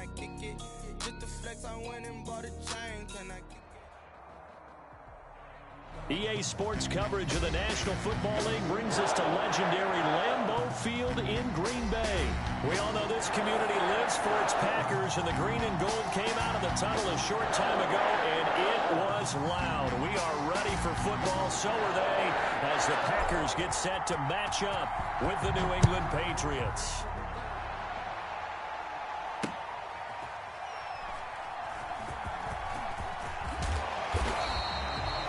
I kick it? Just the flex, I went and bought a chain. Can I kick it? EA Sports coverage of the National Football League brings us to legendary Lambeau Field in Green Bay. We all know this community lives for its Packers, and the green and gold came out of the tunnel a short time ago, and it was loud. We are ready for football, so are they, as the Packers get set to match up with the New England Patriots.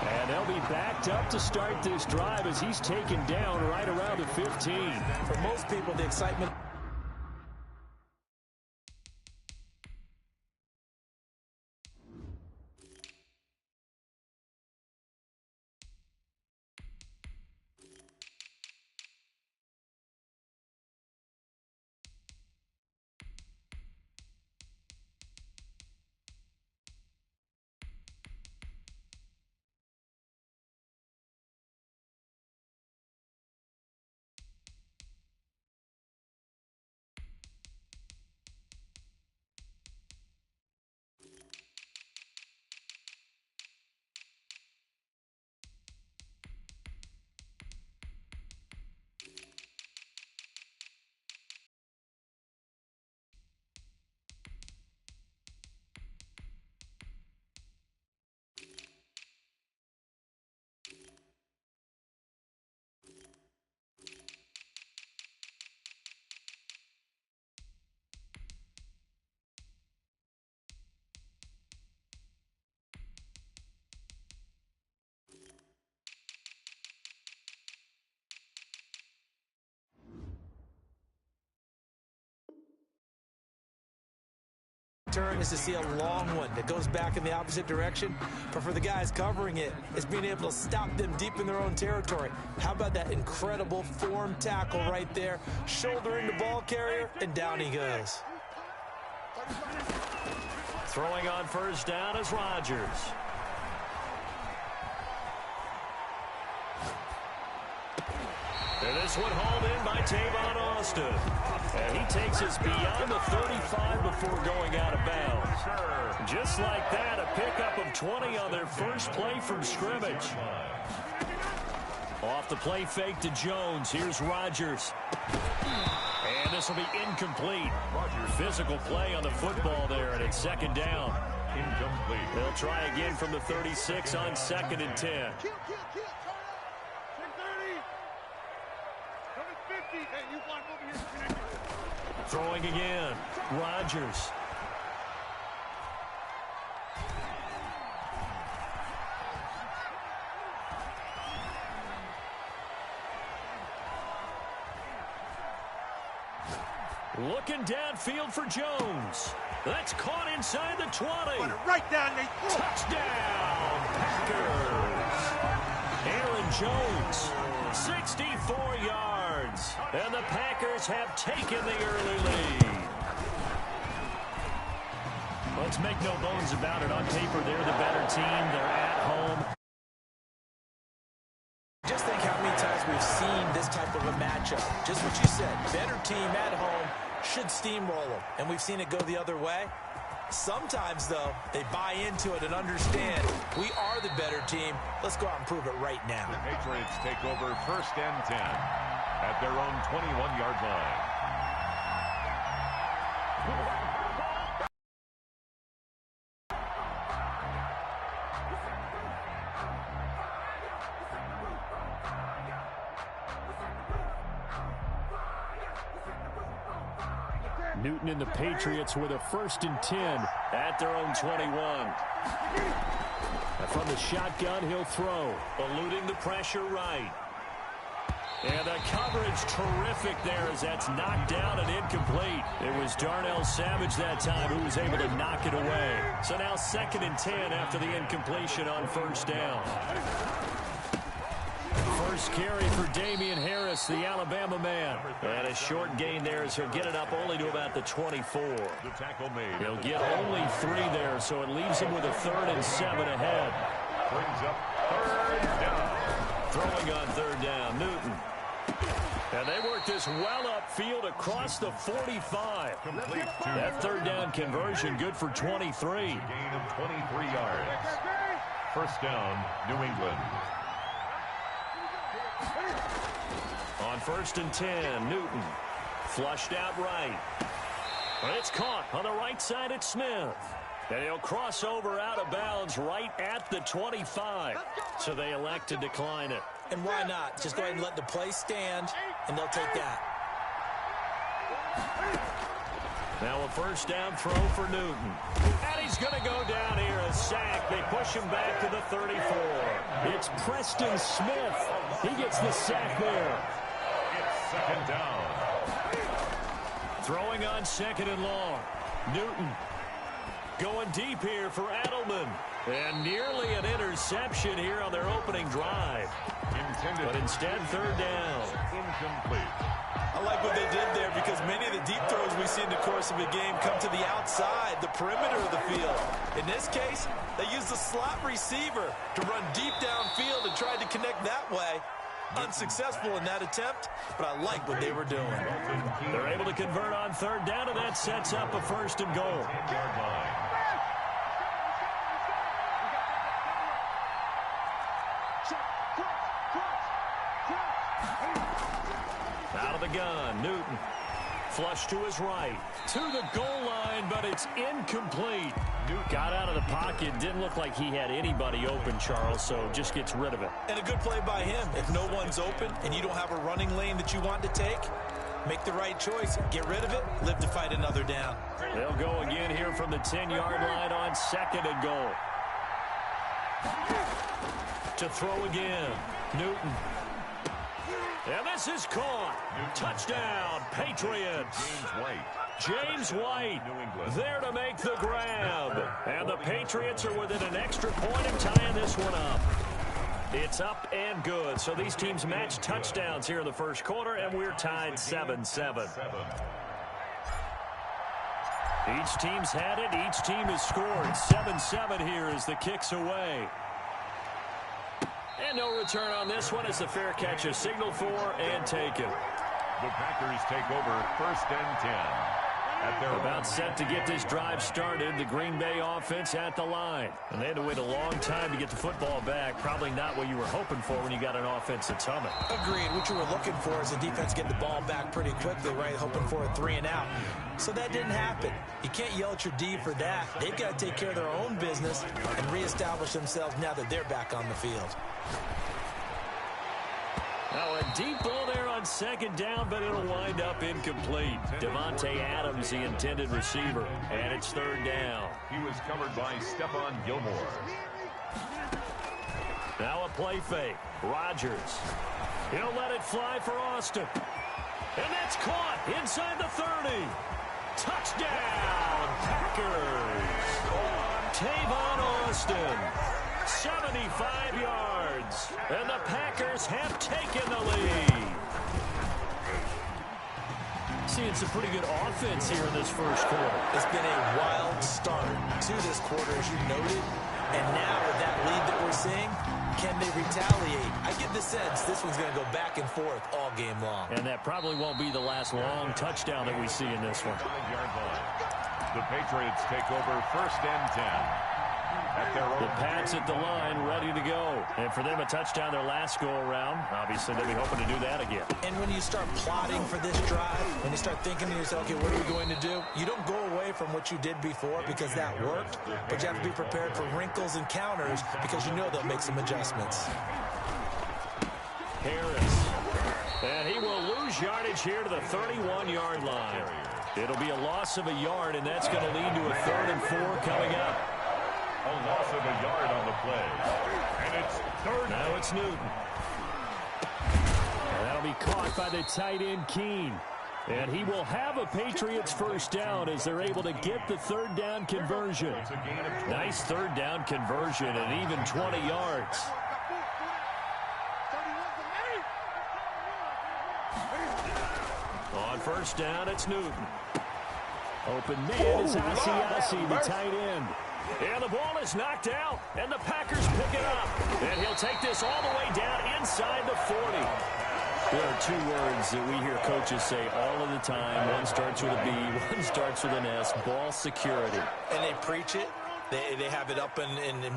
And they'll be backed up to start this drive as he's taken down right around the 15. For most people, the excitement... turn is to see a long one that goes back in the opposite direction, but for the guys covering it, it's being able to stop them deep in their own territory. How about that incredible form tackle right there? Shoulder into ball carrier, and down he goes. Throwing on first down is Rodgers. And this one hauled in by Tavon Austin. And he takes us beyond the 35 before going out of bounds. Just like that, a pickup of 20 on their first play from scrimmage. Off the play fake to Jones. Here's Rodgers. And this will be incomplete. Physical play on the football there, and it's second down. Incomplete. They'll try again from the 36 on 2nd and 10. Throwing again. Rodgers. Looking downfield for Jones. That's caught inside the 20. Right down the touchdown, Packers. Aaron Jones, 64 yards. And the Packers have taken the early lead. Let's make no bones about it. On paper, they're the better team. They're at home. Just think how many times we've seen this type of a matchup. Just what you said, better team at home should steamroll them, and we've seen it go the other way. Sometimes, though, they buy into it and understand we are the better team. Let's go out and prove it right now. The Patriots take over 1st and 10 at their own 21-yard line. Newton and the Patriots with a 1st and 10 at their own 21. And from the shotgun, he'll throw, eluding the pressure right. And the coverage terrific there as that's knocked down and incomplete. It was Darnell Savage that time who was able to knock it away. So now 2nd and 10 after the incompletion on 1st down. First carry for Damian Harris, the Alabama man. And a short gain there as he'll get it up only to about the 24. The tackle made. He'll get only 3 there, so it leaves him with a 3rd and 7 ahead. Brings up 3rd down. Throwing on 3rd down, Newton. And they work this goes well upfield across the 45. Complete to That third down conversion good for 23. gain of 23 yards. First down, New England. On 1st and 10, Newton flushed out right. It's caught on the right side at Smith. And he'll cross over out of bounds right at the 25. So they elect to decline it. And why not? Just go ahead and let the play stand, and they'll take that. Now a first down throw for Newton. And he's going to go down here, a sack. They push him back to the 34. It's Preston Smith. He gets the sack there. It's second down. Throwing on 2nd and long. Newton going deep here for Edelman. And nearly an interception here on their opening drive. Intended. But instead, 3rd down. Incomplete. I like what they did there because many of the deep throws we see in the course of a game come to the outside, the perimeter of the field. In this case, they used the slot receiver to run deep downfield and tried to connect that way. Unsuccessful in that attempt, but I like what they were doing. They're able to convert on 3rd down, and that sets up a 1st and goal. 10-yard line. Out of the gun, Newton. Flush to his right. To the goal line, but it's incomplete. Got out of the pocket. Didn't look like he had anybody open, Charles, so just gets rid of it. And a good play by him. If no one's open and you don't have a running lane that you want to take, make the right choice. Get rid of it. Live to fight another down. They'll go again here from the 10-yard line on 2nd and goal. To throw again, Newton. And this is caught. Touchdown, Patriots. James White there to make the grab. And the Patriots are within an extra point of tying this one up. It's up and good. So these teams match touchdowns here in the first quarter, and we're tied 7-7. Each team's had it. Each team has scored. 7-7 here as the kick's away. And no return on this one as the fair catch is signaled for and taken. The Packers take over 1st and 10. At their About set to get this drive started, the Green Bay offense at the line. And they had to wait a long time to get the football back. Probably not what you were hoping for when you got an offense that's humming. Agreed. What you were looking for is the defense getting the ball back pretty quickly, right? Hoping for a 3-and-out. So that didn't happen. You can't yell at your D for that. They've got to take care of their own business and reestablish themselves now that they're back on the field. Now a deep ball there on 2nd down, but it'll wind up incomplete. Devontae Adams, the intended receiver, and it's 3rd down. He was covered by Stephon Gilmore. Now a play fake. Rodgers. He'll let it fly for Austin. And that's caught inside the 30. Touchdown, Packers. Tavon Austin. 75 yards. And the Packers have taken the lead. Seeing some pretty good offense here in this first quarter. It's been a wild start to this quarter, as you noted. And now with that lead that we're seeing, can they retaliate? I get the sense this one's going to go back and forth all game long. And that probably won't be the last long touchdown that we see in this one. 5-yard line. The Patriots take over 1st and 10. At their own The Pats at the line, ready to go. And for them, a touchdown their last go-around. Obviously, they'll be hoping to do that again. And when you start plotting for this drive, when you start thinking to yourself, okay, what are we going to do? You don't go away from what you did before because that worked, but you have to be prepared for wrinkles and counters because you know they'll make some adjustments. Harris. And he will lose yardage here to the 31-yard line. It'll be a loss of a yard, and that's going to lead to a 3rd and 4 coming up. A loss of a yard on the play. And it's 3rd. Now it's Newton. And that'll be caught by the tight end, Keene. And he will have a Patriots first down as they're able to get the 3rd down conversion. Nice 3rd down conversion and even 20 yards. On 1st down, it's Newton. Open man is Asiasi, the tight end. And the ball is knocked out, and the Packers pick it up. And he'll take this all the way down inside the 40. There are two words that we hear coaches say all of the time. One starts with a B, one starts with an S, ball security. And they preach it. They have it up in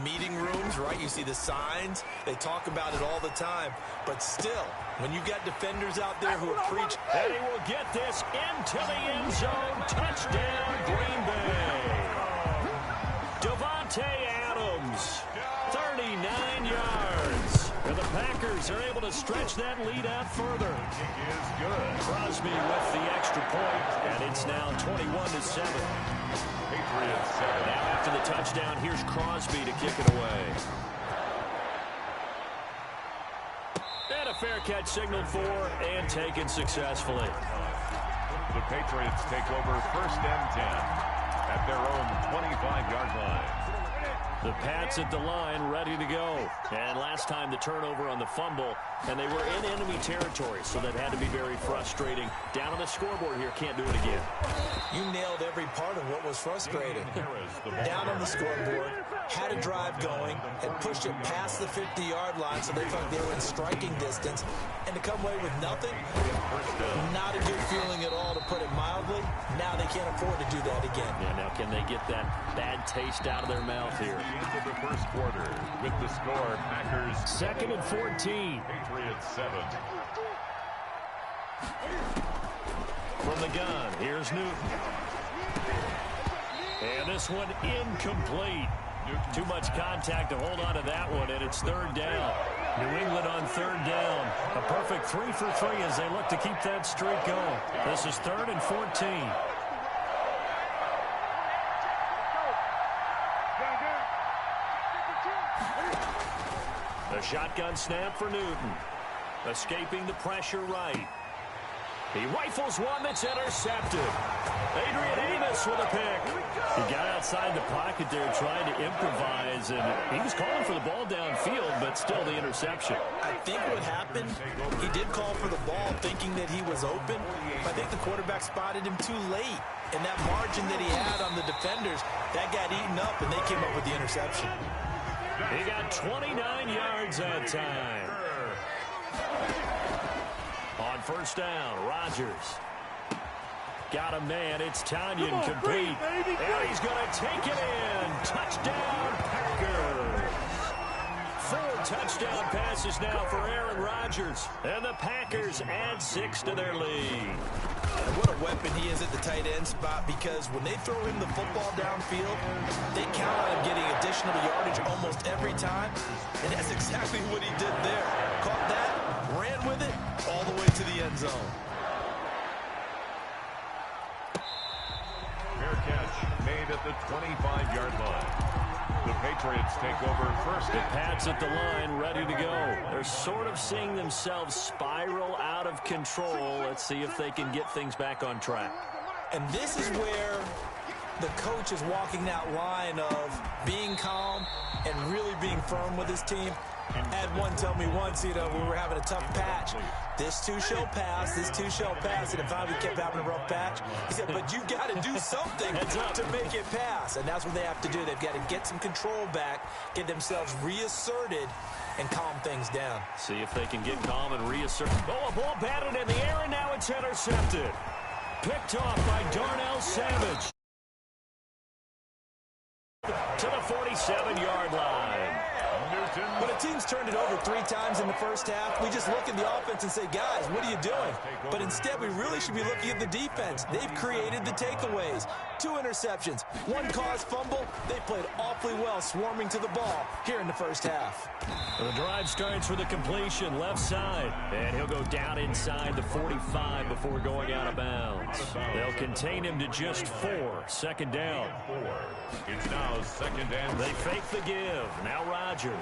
meeting rooms, right? You see the signs. They talk about it all the time. But still, when you got defenders out there who are preaching. And he will get this into the end zone. Touchdown, Green Bay. Davante Adams, 39 yards. And the Packers are able to stretch that lead out further. Is good. Crosby with the extra point, and it's now 21-7. Patriots 7. Now after the touchdown, here's Crosby to kick it away. And a fair catch signaled for and taken successfully. The Patriots take over first and 10 at their own 25-yard line. The Pats at the line, ready to go. And last time the turnover on the fumble, and they were in enemy territory, so that had to be very frustrating. Down on the scoreboard here, can't do it again. You nailed every part of what was frustrating. Down on the scoreboard, had a drive going, and pushed it past the 50-yard line, so they thought they were in striking distance. And to come away with nothing, not a good feeling at all, to put it mildly. Now they can't afford to do that again. Yeah, now can they get that bad taste out of their mouth here? Into the first quarter with the score, Packers 2nd and 14. Patriots 7. From the gun, here's Newton. And this one incomplete. Too much contact to hold on to that one, and it's 3rd down. New England on 3rd down. A perfect 3 for 3 as they look to keep that streak going. This is 3rd and 14. The shotgun snap for Newton. Escaping the pressure right. He rifles one that's intercepted. Adrian Amos with a pick. He got outside the pocket there trying to improvise, and he was calling for the ball downfield, but still the interception. I think what happened, he did call for the ball thinking that he was open. I think the quarterback spotted him too late. And that margin that he had on the defenders, that got eaten up, and they came up with the interception. He got 29 yards that time. On 1st down, Rodgers. Got a man. It's Tanyan complete. And he's going to take it in. Touchdown, Packers. 4 touchdown passes now for Aaron Rodgers. And the Packers add 6 to their lead. What a weapon he is at the tight end spot, because when they throw him the football downfield, they count on him getting additional yardage almost every time. And that's exactly what he did there. Caught that, ran with it, all the way to the end zone. Fair catch made at the 25-yard line. The Patriots take over first. The Pats at the line, ready to go. They're sort of seeing themselves spiral out of control. Let's see if they can get things back on track. And this is where the coach is walking that line of being calm and really being firm with his team. Had one tell me once, we were having a tough patch. This too shall pass, this too shall pass. And finally we kept having a rough patch. He said, but you got to do something to make it pass. And that's what they have to do. They've got to get some control back, get themselves reasserted, and calm things down. See if they can get calm and reassert. Oh, a ball batted in the air, and now it's intercepted. Picked off by Darnell Savage. To the 47-yard line. When a team's turned it over 3 times in the first half, we just look at the offense and say, guys, what are you doing? But instead, we really should be looking at the defense. They've created the takeaways. 2 interceptions, 1 caused fumble. They played awfully well swarming to the ball here in the first half. The drive starts with a completion left side, and he'll go down inside the 45 before going out of bounds. They'll contain him to just 4. 2nd down. It's now 2nd and They fake the give. Now Rodgers.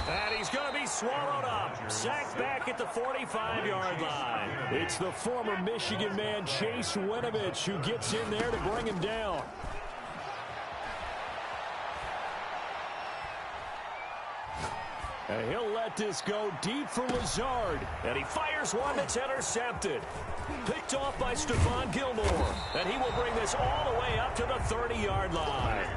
And he's going to be swallowed up. Sacked back at the 45-yard line. It's the former Michigan man, Chase Winovich, who gets in there to bring him down. And he'll let this go deep for Lazard. And he fires one that's intercepted. Picked off by Stephon Gilmore. And he will bring this all the way up to the 30-yard line.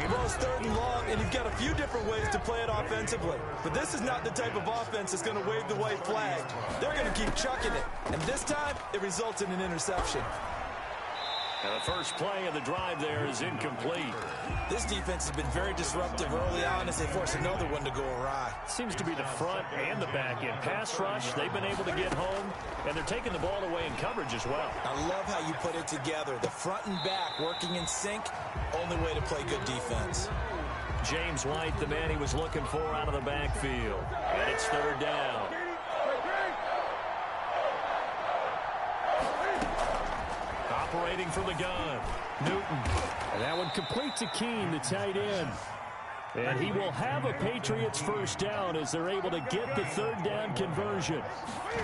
Well, it's 3rd and long, and you've got a few different ways to play it offensively. But this is not the type of offense that's going to wave the white flag. They're going to keep chucking it. And this time, it results in an interception. And the first play of the drive there is incomplete. This defense has been very disruptive early on as they force another one to go awry. Seems to be the front and the back end. Pass rush, they've been able to get home, and they're taking the ball away in coverage as well. I love how you put it together. The front and back working in sync, only way to play good defense. James White, the man he was looking for out of the backfield. And it's 3rd down. Operating from the gun, Newton. And that one complete to Keene, the tight end. And he will have a Patriots first down as they're able to get the 3rd down conversion.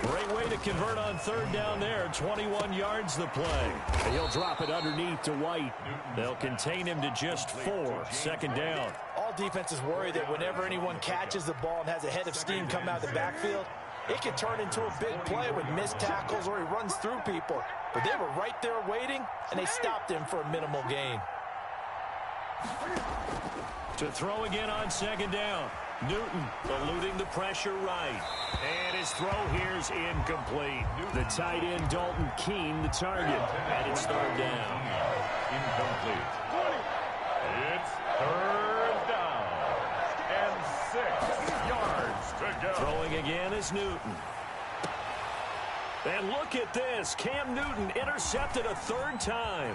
Great way to convert on 3rd down there. 21 yards the play. And he'll drop it underneath to White. They'll contain him to just 4. 2nd down. All defenses worry that whenever anyone catches the ball and has a head of steam come out of the backfield, it can turn into a big play with missed tackles or he runs through people. But they were right there waiting, and they stopped him for a minimal gain. To throw again on 2nd down. Newton eluding the pressure right. And his throw here's incomplete. The tight end, Dalton Keene, the target. And it's 3rd down. Incomplete. It's 3rd down. And 6 yards to go. Throwing again is Newton. And look at this. Cam Newton intercepted a 3rd time.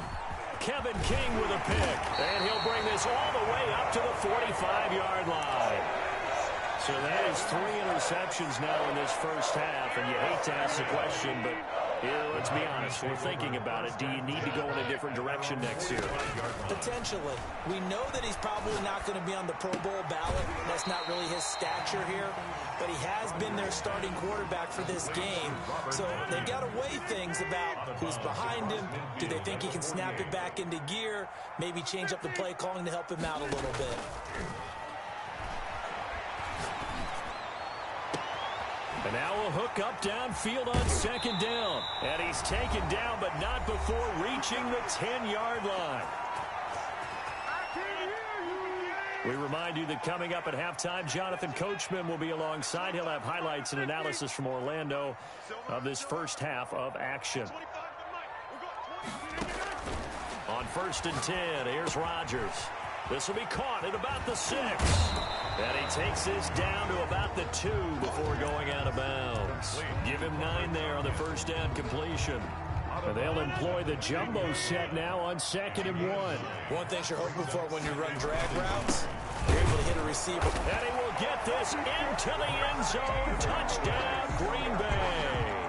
Kevin King with a pick. And he'll bring this all the way up to the 45-yard line. So that is 3 interceptions now in this first half. And you hate to ask the question, but let's be honest. We're thinking about it. Do you need to go in a different direction next year? Potentially. We know that he's probably not going to be on the Pro Bowl ballot. That's not really his stature here. But he has been their starting quarterback for this game. So they've got to weigh things about who's behind him. Do they think he can snap it back into gear? Maybe change up the play calling to help him out a little bit. And now a hook up downfield on 2nd down. And he's taken down, but not before reaching the 10-yard line. We remind you that coming up at halftime, Jonathan Coachman will be alongside. He'll have highlights and analysis from Orlando of this first half of action. On 1st and 10, here's Rodgers. This will be caught at about the 6. And he takes this down to about the 2 before going out of bounds. Give him 9 there on the first down completion. And they'll employ the jumbo set now on 2nd and 1. One thing you're hoping for when you run drag routes, you're able to hit a receiver. And he will get this into the end zone. Touchdown, Green Bay.